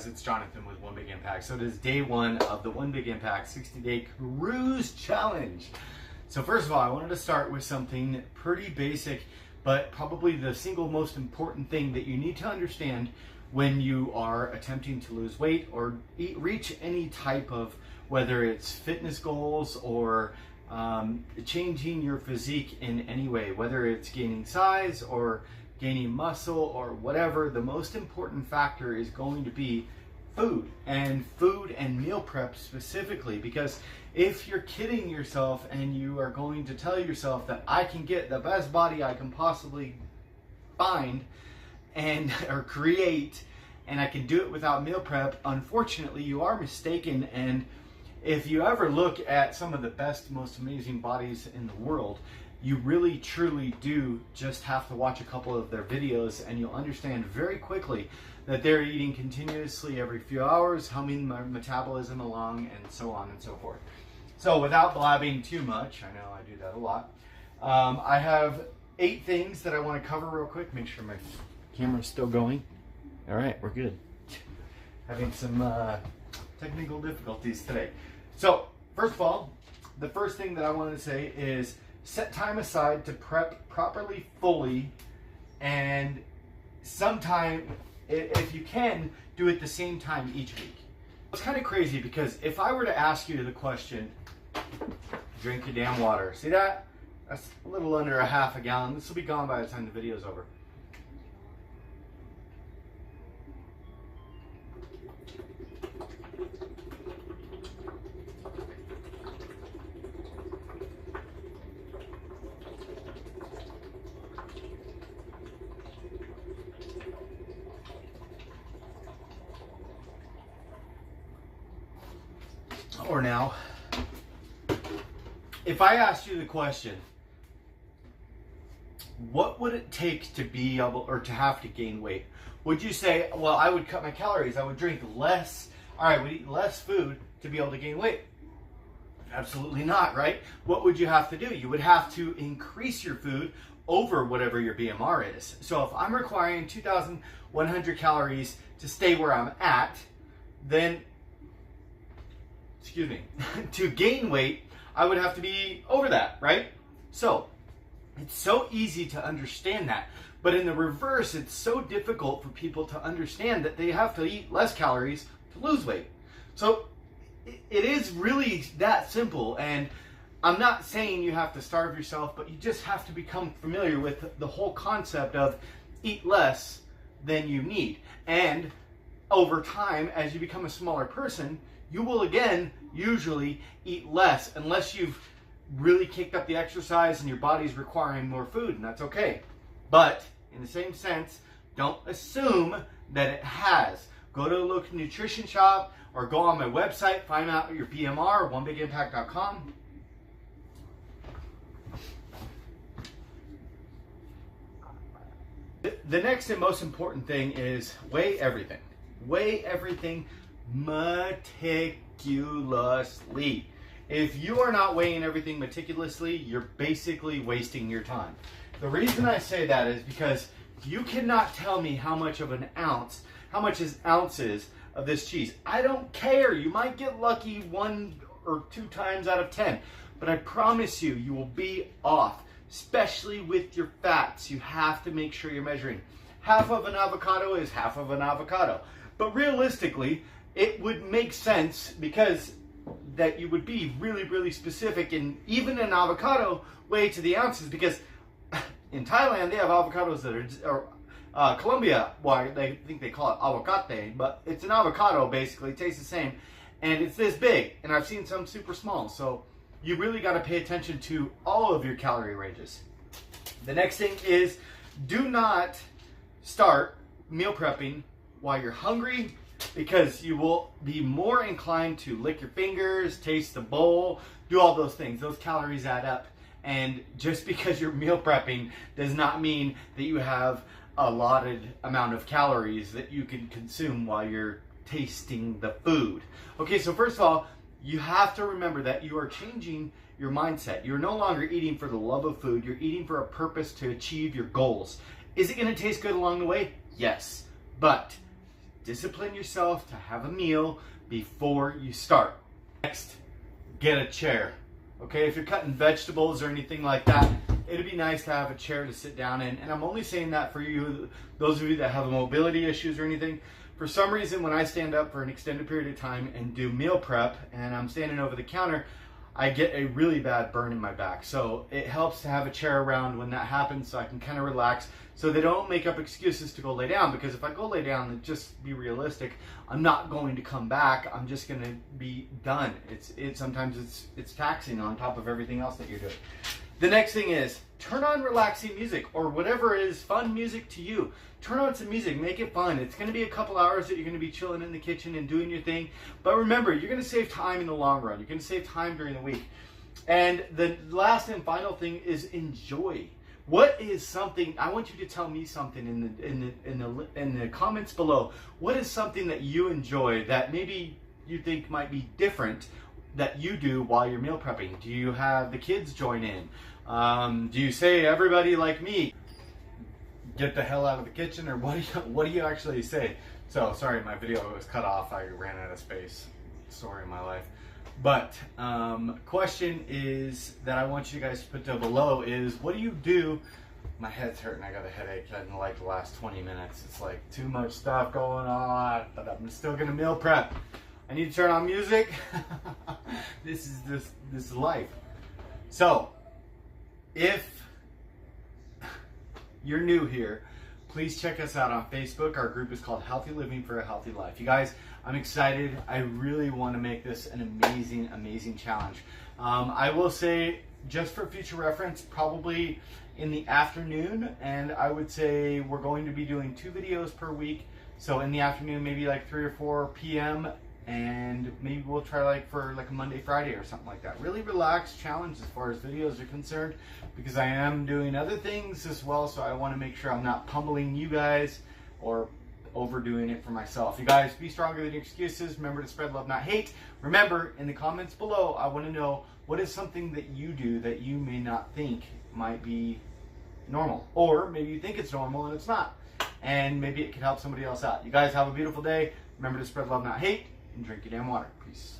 guys, it's Jonathan with One Big Impact. So it is day one of the One Big Impact 60-day cruise challenge. So first of all, I wanted to start with something pretty basic, but probably the single most important thing that you need to understand when you are attempting to lose weight or reach any type of, whether it's fitness goals or changing your physique in any way, whether it's gaining size or gaining muscle or whatever. The most important factor is going to be food and meal prep specifically, because if you're kidding yourself and you are going to tell yourself that I can get the best body I can possibly find and or create and I can do it without meal prep, unfortunately you are mistaken. And if you ever look at some of the best, most amazing bodies in the world, you really truly do just have to watch a couple of their videos and you'll understand very quickly that they're eating continuously every few hours, humming their metabolism along, and so on and so forth. So without blabbing too much, I know I do that a lot, I have 8 things that I want to cover real quick. Make sure my camera's still going. All right, we're good. Having some technical difficulties today. So first of all, the first thing that I wanted to say is set time aside to prep properly, fully, and sometime, if you can, do it the same time each week. It's kind of crazy because if I were to ask you the question, drink your damn water. See that? That's a little under a half a gallon. This will be gone by the time the video's over. Or now, if I asked you the question, what would it take to be able or to have to gain weight? Would you say, well, I would cut my calories, I would drink less, I would eat less food to be able to gain weight? Absolutely not, right? What would you have to do? You would have to increase your food over whatever your BMR is. So if I'm requiring 2,100 calories to stay where I'm at, then to gain weight, I would have to be over that, right? So it's so easy to understand that, but in the reverse, it's so difficult for people to understand that they have to eat less calories to lose weight. So it is really that simple, and I'm not saying you have to starve yourself, but you just have to become familiar with the whole concept of eat less than you need. And over time, as you become a smaller person, you will again usually eat less unless you've really kicked up the exercise and your body's requiring more food, and that's okay. But in the same sense, don't assume that it has. Go to a local nutrition shop or go on my website, find out your BMR, onebigimpact.com. The next and most important thing is weigh everything. Weigh everything meticulously. If you are not weighing everything meticulously, you're basically wasting your time. The reason I say that is because you cannot tell me how much of an ounce, how much is ounces of this cheese. I don't care. You might get lucky 1 or 2 times out of 10, but I promise you, you will be off, especially with your fats. You have to make sure you're measuring. Half of an avocado is half of an avocado. But realistically, it would make sense because that you would be really, really specific, and even an avocado weigh to the ounces, because in Thailand they have avocados that are Colombia, why they think they call it avocate, but it's an avocado basically. It tastes the same, and it's this big, and I've seen some super small. So you really got to pay attention to all of your calorie ranges. The next thing is, do not start meal prepping while you're hungry, because you will be more inclined to lick your fingers, taste the bowl, do all those things. Those calories add up. And just because you're meal prepping does not mean that you have a allotted amount of calories that you can consume while you're tasting the food. Okay, so first of all, you have to remember that you are changing your mindset. You're no longer eating for the love of food. You're eating for a purpose to achieve your goals. Is it going to taste good along the way? Yes. But discipline yourself to have a meal before you start. Next, get a chair. Okay, if you're cutting vegetables or anything like that, it'd be nice to have a chair to sit down in. And I'm only saying that for you, those of you that have mobility issues or anything. For some reason, when I stand up for an extended period of time and do meal prep and I'm standing over the counter, I get a really bad burn in my back. So it helps to have a chair around when that happens so I can kind of relax, so they don't make up excuses to go lay down. Because if I go lay down, then just be realistic, I'm not going to come back. I'm just going to be done. Sometimes it's taxing on top of everything else that you're doing. The next thing is turn on relaxing music or whatever is fun music to you. Turn on some music, make it fun. It's going to be a couple hours that you're going to be chilling in the kitchen and doing your thing. But remember, you're going to save time in the long run. You're going to save time during the week. And the last and final thing is enjoy. What is something, I want you to tell me something in the comments below. What is something that you enjoy that maybe you think might be different that you do while you're meal prepping? Do you have the kids join in? Do you say, everybody like me, get the hell out of the kitchen? Or what do you actually say? So sorry, my video was cut off. I ran out of space. Story of my life. But question is that I want you guys to put down below is, what do you do? My head's hurting. I got a headache in like the last 20 minutes. It's like too much stuff going on, but I'm still gonna meal prep. I need to turn on music. This is life. So if you're new here, please check us out on Facebook. Our group is called Healthy Living for a Healthy Life. You guys, I'm excited. I really want to make this an amazing, amazing challenge. I will say, just for future reference, probably in the afternoon, and I would say we're going to be doing 2 videos per week. So in the afternoon, maybe like 3 or 4 p.m., and maybe we'll try like for like a Monday, Friday or something like that. Really relaxed challenge as far as videos are concerned, because I am doing other things as well, so I want to make sure I'm not pummeling you guys or overdoing it for myself. You guys, be stronger than your excuses. Remember to spread love, not hate. Remember, in the comments below, I want to know, what is something that you do that you may not think might be normal, or maybe you think it's normal and it's not, and maybe it could help somebody else out. You guys have a beautiful day. Remember to spread love, not hate, and drink your damn water. Peace.